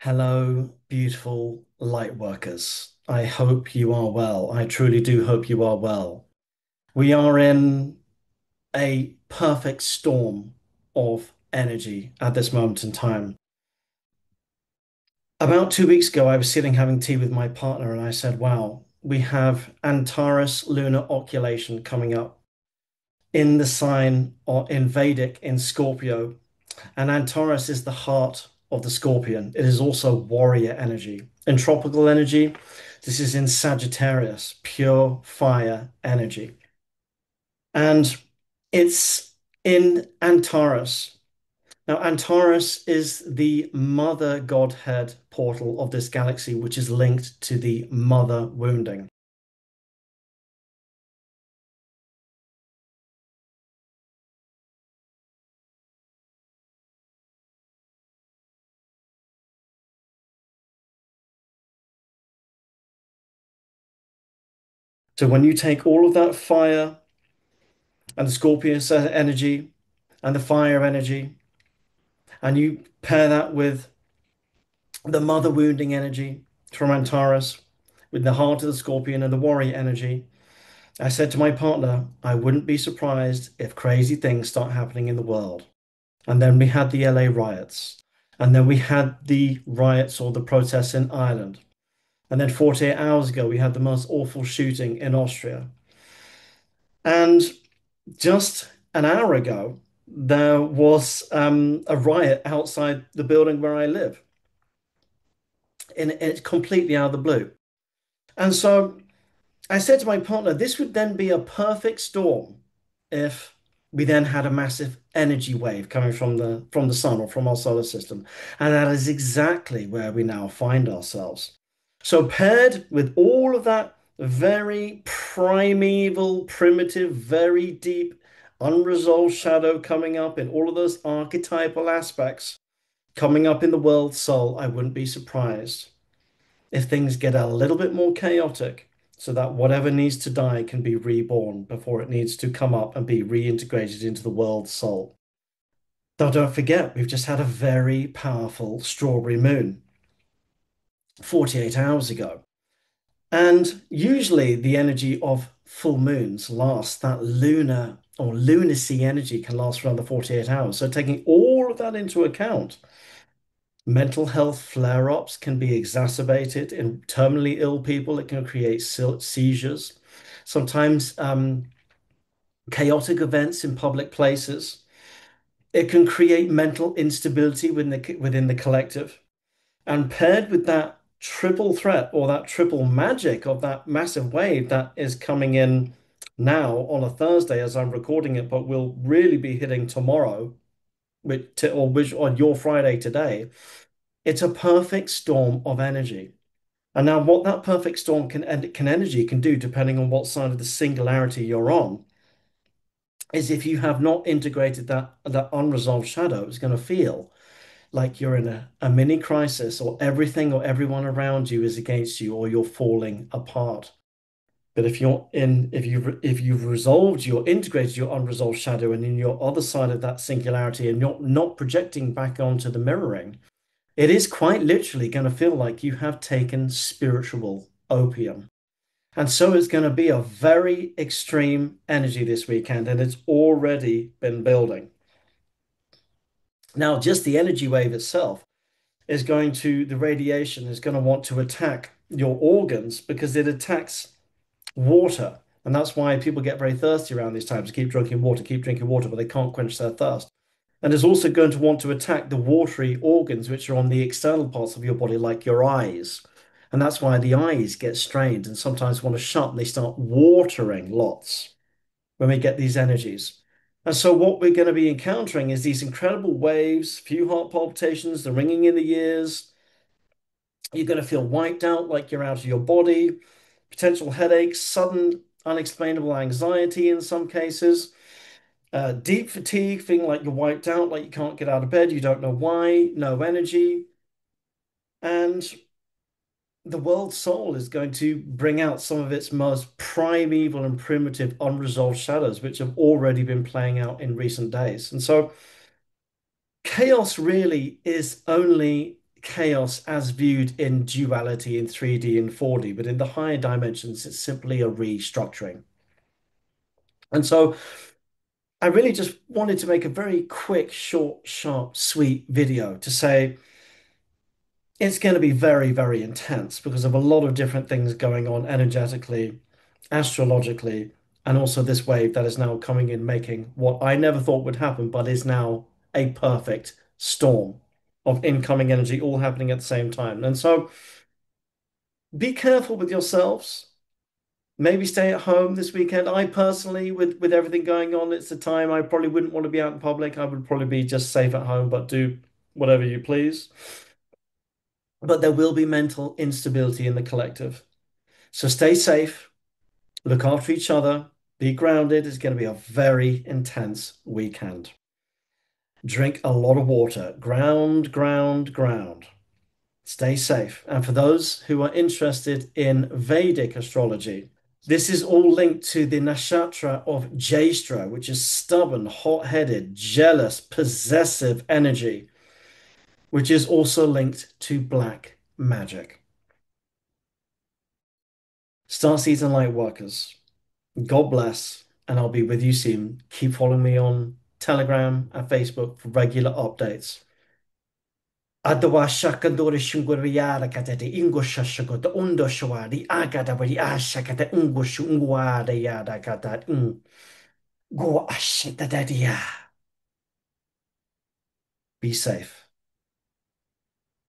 Hello, beautiful light workers. I hope you are well. I truly do hope you are well. We are in a perfect storm of energy at this moment in time. About 2 weeks ago, I was sitting having tea with my partner, and I said, wow, we have Antares lunar occultation coming up in the sign or in Vedic in Scorpio. And Antares is the heart of the scorpion. It is also warrior energy. In tropical energy, this is in Sagittarius, pure fire energy. And it's in Antares. Now, Antares is the mother godhead portal of this galaxy, which is linked to the mother wounding. So when you take all of that fire and the scorpion energy and the fire energy, and you pair that with the mother wounding energy from Antares with the heart of the scorpion and the warrior energy. I said to my partner, I wouldn't be surprised if crazy things start happening in the world. And then we had the LA riots. And then we had the riots or the protests in Ireland. And then 48 hours ago, we had the most awful shooting in Austria. And just an hour ago, there was a riot outside the building where I live. And it's completely out of the blue. And so I said to my partner, this would then be a perfect storm if we then had a massive energy wave coming from the sun or from our solar system. And that is exactly where we now find ourselves. So paired with all of that very primeval, primitive, very deep, unresolved shadow coming up in all of those archetypal aspects coming up in the world soul, I wouldn't be surprised if things get a little bit more chaotic so that whatever needs to die can be reborn before it needs to come up and be reintegrated into the world's soul. Though don't forget, we've just had a very powerful strawberry moon 48 hours ago. And usually the energy of full moons lasts, that lunar or lunacy energy can last for another 48 hours. So taking all of that into account, mental health flare-ups can be exacerbated in terminally ill people. It can create seizures. Sometimes chaotic events in public places. It can create mental instability within the collective. And paired with that triple threat or that triple magic of that massive wave that is coming in now on a Thursday as I'm recording it, but will really be hitting tomorrow, which on your Friday today. It's a perfect storm of energy. And now what that perfect storm can energy can do, depending on what side of the singularity you're on, is if you have not integrated that unresolved shadow, it's going to feel like you're in a mini crisis, or everything or everyone around you is against you, or you're falling apart. But if you've resolved integrated your unresolved shadow and in your other side of that singularity and you're not projecting back onto the mirroring, it is quite literally going to feel like you have taken spiritual opium. And so it's going to be a very extreme energy this weekend, and it's already been building. Now, just the energy wave itself the radiation is going to want to attack your organs because it attacks water. And that's why people get very thirsty around these times. Keep drinking water, but they can't quench their thirst. And it's also going to want to attack the watery organs, which are on the external parts of your body, like your eyes. And that's why the eyes get strained and sometimes want to shut and they start watering lots when we get these energies. And so what we're going to be encountering is these incredible waves, few heart palpitations, the ringing in the ears. You're going to feel wiped out like you're out of your body, potential headaches, sudden unexplainable anxiety in some cases, deep fatigue, feeling like you're wiped out, like you can't get out of bed, you don't know why, no energy. And the world soul is going to bring out some of its most primeval and primitive unresolved shadows, which have already been playing out in recent days. And so chaos really is only chaos as viewed in duality in 3D and 4D, but in the higher dimensions, it's simply a restructuring. And so I really just wanted to make a very quick, short, sharp, sweet video to say it's going to be very, very intense because of a lot of different things going on energetically, astrologically, and also this wave that is now coming in, making what I never thought would happen, but is now a perfect storm of incoming energy all happening at the same time. And so be careful with yourselves. Maybe stay at home this weekend. I personally, with everything going on, it's a time I probably wouldn't want to be out in public. I would probably be just safe at home, but do whatever you please. But there will be mental instability in the collective. So stay safe, look after each other, be grounded. It's going to be a very intense weekend. Drink a lot of water. Ground, ground, ground. Stay safe. And for those who are interested in Vedic astrology, this is all linked to the nakshatra of Jaistra, which is stubborn, hot-headed, jealous, possessive energy, which is also linked to black magic. Starseeds and light workers, God bless, and I'll be with you soon. Keep following me on Telegram and Facebook for regular updates. Adawa shakandori shunguriara katete ingo shashagoda undo shawari agada wari ashakata ungo shunguada yada kata go ashita dadia. Be safe.